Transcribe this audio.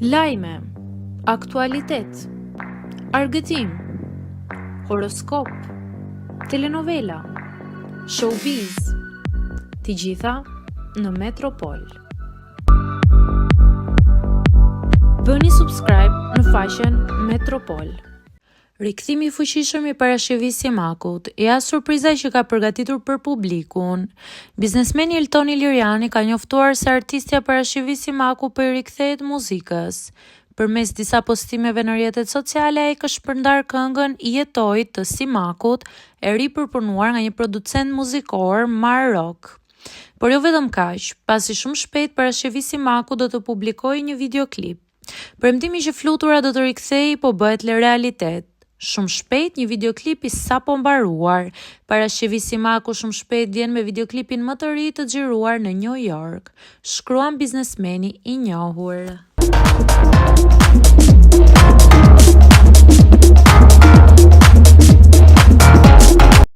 Lajme, aktualitet, argëtim, horoskop, telenovela, showbiz, të gjitha në Metropol. Bëni subscribe në faqen Metropol. Rikthimi i fuqishëm i parashikimit Simakut, surpriza që ka përgatitur për publikun. Biznesmeni Eltoni Liriani ka njoftuar se artistja parashikimit Simaku po i rikthehet muzikës. Përmes disa postimeve në rrjetet sociale, ai ka shpërndar këngën Jetoj të Simakut, e ripërpunuar nga një producent muzikor, Mar Rock. Por jo vetëm kaq, pasi shumë shpejt parashikimit Simaku do të publikojë një videoklip. Premtimi që flutura do të rikthehej po bëhet realitet. Shumë shpejt një videoklip i sapo mbaruar. Parashikimit Simaku shumë shpejt vjen me videoklipin më të ri të xhiruar në New York, shkruan biznesmeni i njohur.